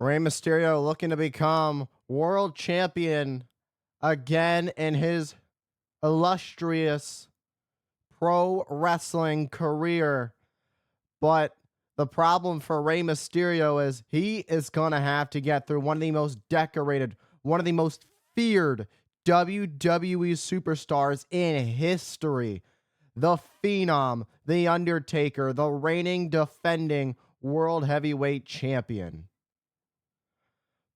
Rey Mysterio looking to become world champion again in his illustrious pro wrestling career. But the problem for Rey Mysterio is he is going to have to get through one of the most decorated, one of the most feared WWE superstars in history. The Phenom, The Undertaker, the reigning defending World Heavyweight Champion.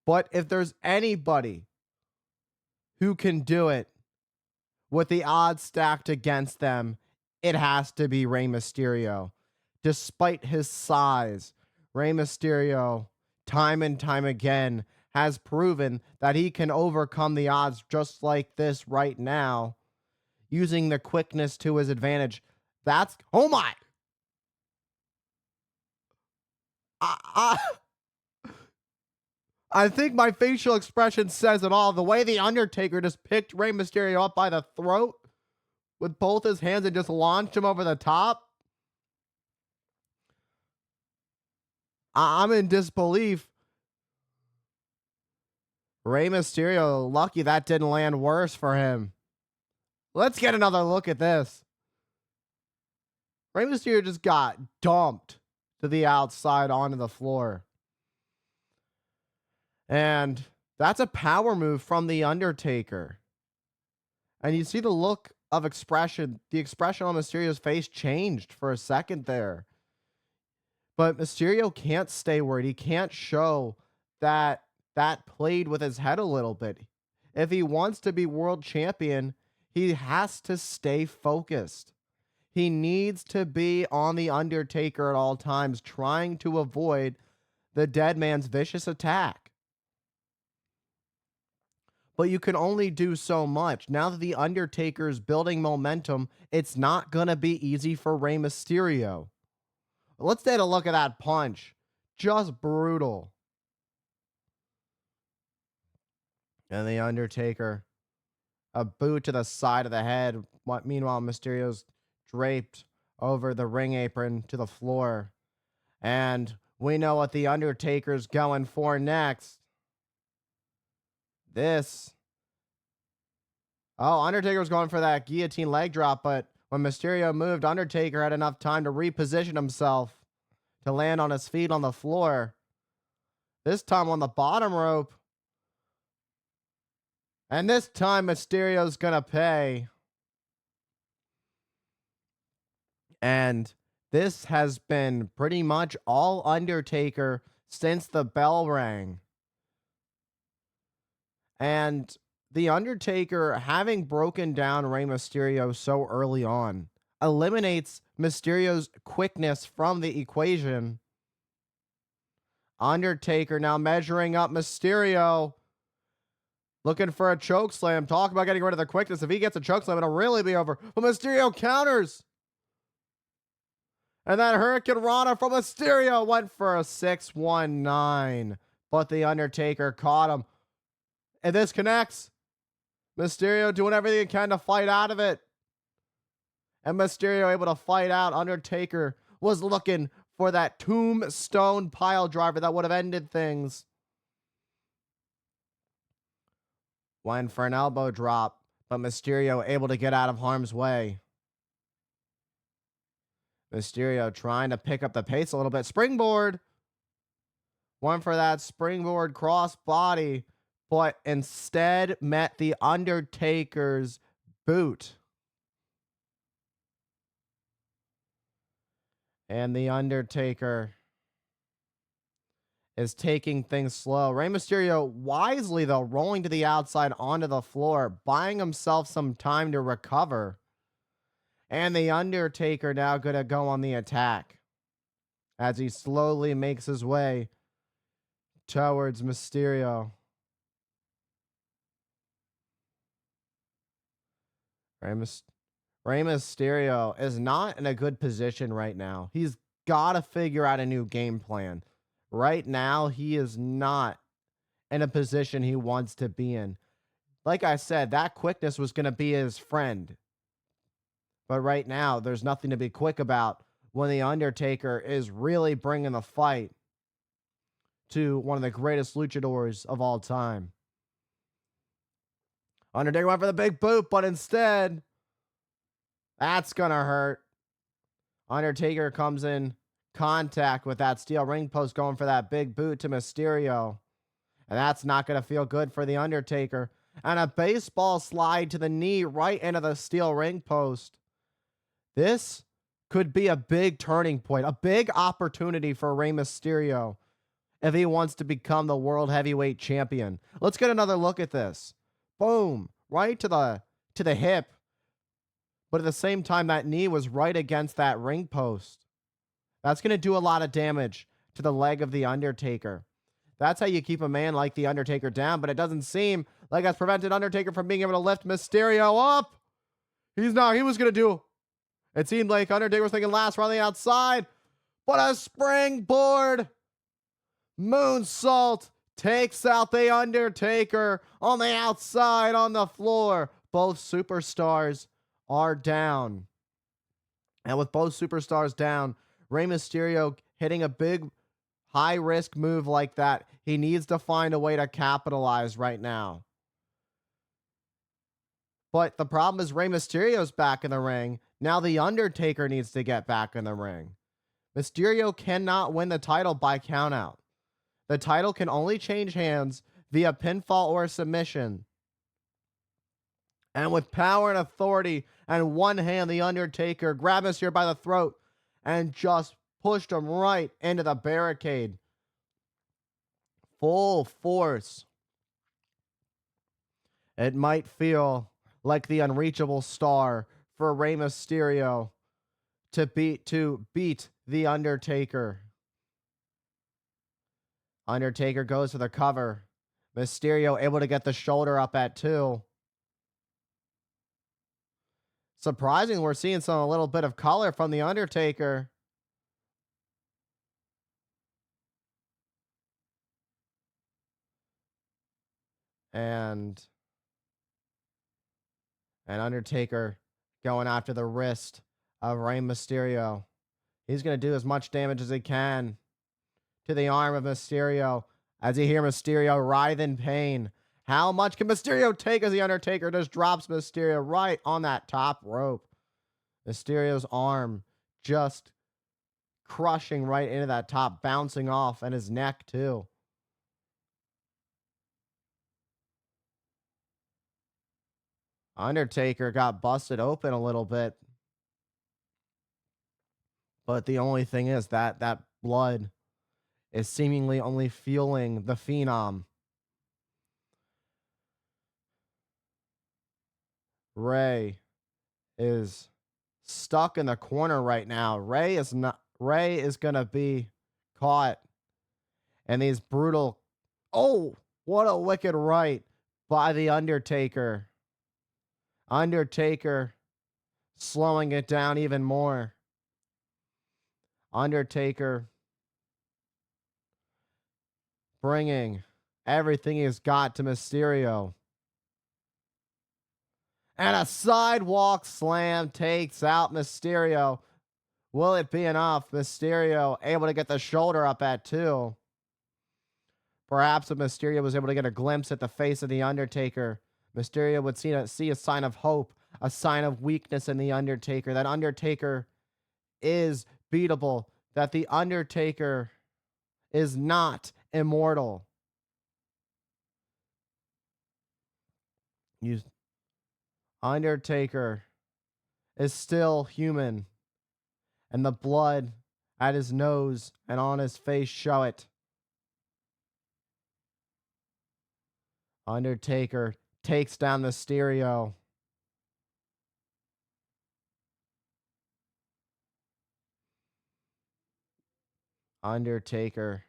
But if there's anybody who can do it with the odds stacked against them, it has to be Rey Mysterio. Despite his size, Rey Mysterio, time and time again, has proven that he can overcome the odds just like this right now, using the quickness to his advantage. That's, oh my! I, I think my facial expression says it all. The way The Undertaker just picked Rey Mysterio up by the throat with both his hands and just launched him over the top. I'm in disbelief. Rey Mysterio, lucky that didn't land worse for him. Let's get another look at this. Rey Mysterio just got dumped to the outside onto the floor. And that's a power move from The Undertaker. And you see the look of expression, the expression on Mysterio's face changed for a second there. But Mysterio can't stay worried. He can't show that played with his head a little bit. If he wants to be world champion, he has to stay focused. He needs to be on The Undertaker at all times, trying to avoid the dead man's vicious attack. But you can only do so much. Now that The Undertaker's building momentum, it's not going to be easy for Rey Mysterio. Let's take a look at that punch. Just brutal. And The Undertaker, a boot to the side of the head. Meanwhile, Mysterio's draped over the ring apron to the floor. And we know what The Undertaker's going for next. Undertaker was going for that guillotine leg drop, but when Mysterio moved, Undertaker had enough time to reposition himself to land on his feet on the floor. This time on the bottom rope. And this time Mysterio's gonna pay. And this has been pretty much all Undertaker since the bell rang. And The Undertaker, having broken down Rey Mysterio so early on, eliminates Mysterio's quickness from the equation. Undertaker now measuring up Mysterio, looking for a choke slam. Talk about getting rid of the quickness. If he gets a choke slam, it'll really be over. But Mysterio counters. And that Hurricane Rana from Mysterio went for a 619. But The Undertaker caught him. And this connects. Mysterio doing everything he can to fight out of it. And Mysterio able to fight out. Undertaker was looking for that tombstone pile driver that would have ended things. Went for an elbow drop, but Mysterio able to get out of harm's way. Mysterio trying to pick up the pace a little bit. Springboard. Went for that springboard cross body, but instead met The Undertaker's boot. And The Undertaker is taking things slow. Rey Mysterio wisely, though, rolling to the outside onto the floor, buying himself some time to recover. And The Undertaker now going to go on the attack as he slowly makes his way towards Mysterio. Rey Mysterio is not in a good position right now. He's got to figure out a new game plan. Right now, he is not in a position he wants to be in. Like I said, that quickness was going to be his friend. But right now, there's nothing to be quick about when The Undertaker is really bringing the fight to one of the greatest luchadors of all time. Undertaker went for the big boot, but instead, that's going to hurt. Undertaker comes in contact with that steel ring post, going for that big boot to Mysterio. And that's not going to feel good for The Undertaker. And a baseball slide to the knee right into the steel ring post. This could be a big turning point, a big opportunity for Rey Mysterio if he wants to become the World Heavyweight Champion. Let's get another look at this. Boom, right to the hip. But at the same time, that knee was right against that ring post. That's going to do a lot of damage to the leg of The Undertaker. That's how you keep a man like The Undertaker down, but it doesn't seem like that's prevented Undertaker from being able to lift Mysterio up. He was going to do. It seemed like Undertaker was thinking last on the outside, but a springboard moonsault takes out The Undertaker on the outside on the floor. Both superstars are down. And with both superstars down, Rey Mysterio hitting a big high-risk move like that, he needs to find a way to capitalize right now. But the problem is Rey Mysterio's back in the ring. Now The Undertaker needs to get back in the ring. Mysterio cannot win the title by countout. The title can only change hands via pinfall or submission. And with power and authority and one hand, The Undertaker grabbed Mysterio by the throat and just pushed him right into the barricade. Full force. It might feel like the unreachable star for Rey Mysterio to beat The Undertaker. Undertaker goes for the cover. Mysterio able to get the shoulder up at 2. Surprising, we're seeing a little bit of color from The Undertaker. And Undertaker going after the wrist of Rey Mysterio. He's going to do as much damage as he can to the arm of Mysterio as you hear Mysterio writhe in pain. How much can Mysterio take as The Undertaker just drops Mysterio right on that top rope? Mysterio's arm just crushing right into that top, bouncing off, and his neck too. Undertaker got busted open a little bit. But the only thing is that blood is seemingly only fueling the Phenom. Rey is stuck in the corner right now. Rey is going to be caught in these brutal. Oh, what a wicked right by The Undertaker. Undertaker slowing it down even more. Undertaker bringing everything he's got to Mysterio. And a sidewalk slam takes out Mysterio. Will it be enough? Mysterio able to get the shoulder up at 2. Perhaps if Mysterio was able to get a glimpse at the face of The Undertaker, Mysterio would see a sign of hope, a sign of weakness in The Undertaker. That Undertaker is beatable. That The Undertaker is not immortal. Undertaker is still human, and the blood at his nose and on his face show it. Undertaker takes down Mysterio. Undertaker.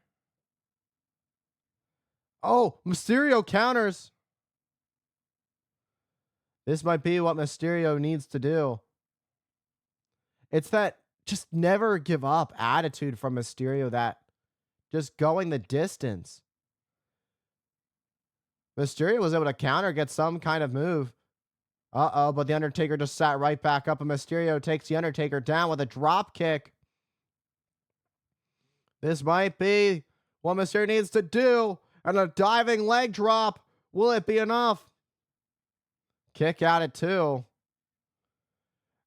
Oh, Mysterio counters. This might be what Mysterio needs to do. It's that just never give up attitude from Mysterio, that just going the distance. Mysterio was able to counter, get some kind of move. But The Undertaker just sat right back up, and Mysterio takes The Undertaker down with a drop kick. This might be what Mysterio needs to do, and a diving leg drop. Will it be enough? Kick out at 2.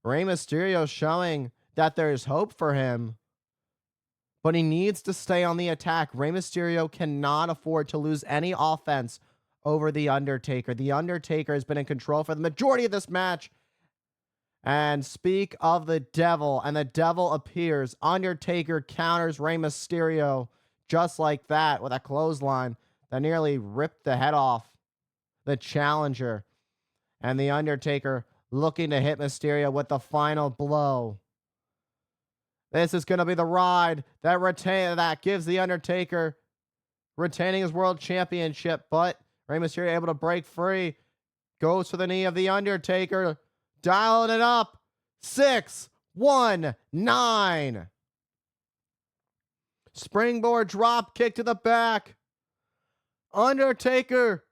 Rey Mysterio showing that there's hope for him, but he needs to stay on the attack. Rey Mysterio cannot afford to lose any offense over The Undertaker. The Undertaker has been in control for the majority of this match. And speak of the devil, and the devil appears. Undertaker counters Rey Mysterio just like that with a clothesline that nearly ripped the head off the challenger. And the Undertaker looking to hit Mysterio with the final blow. This is going to be the ride that gives the Undertaker retaining his world championship, but Rey Mysterio able to break free. Goes for the knee of the Undertaker, dialing it up. 6-1-9. Springboard drop kick to the back. Undertaker.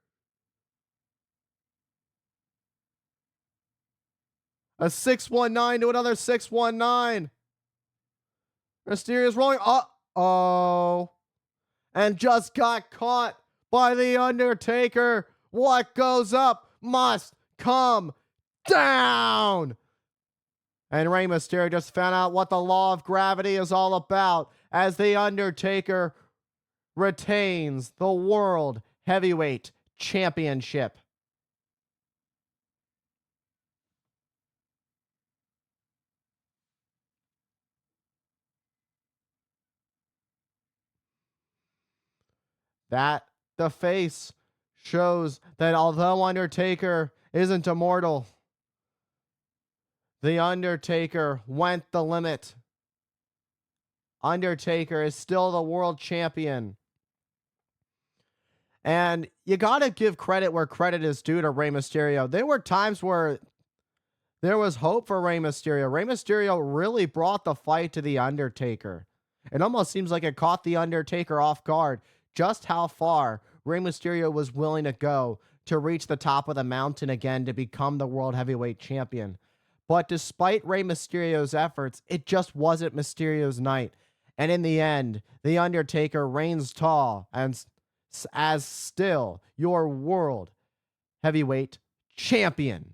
A 619 to another 619. Mysterio's rolling. Uh-oh. And just got caught by the Undertaker. What goes up must come down. And Rey Mysterio just found out what the law of gravity is all about as the Undertaker retains the World Heavyweight Championship. That the face shows that although Undertaker isn't immortal, the Undertaker went the limit. Undertaker is still the world champion. And you got to give credit where credit is due to Rey Mysterio. There were times where there was hope for Rey Mysterio. Rey Mysterio really brought the fight to the Undertaker. It almost seems like it caught the Undertaker off guard just how far Rey Mysterio was willing to go to reach the top of the mountain again to become the World Heavyweight Champion. But despite Rey Mysterio's efforts, it just wasn't Mysterio's night. And in the end, The Undertaker reigns tall and as still your World Heavyweight Champion.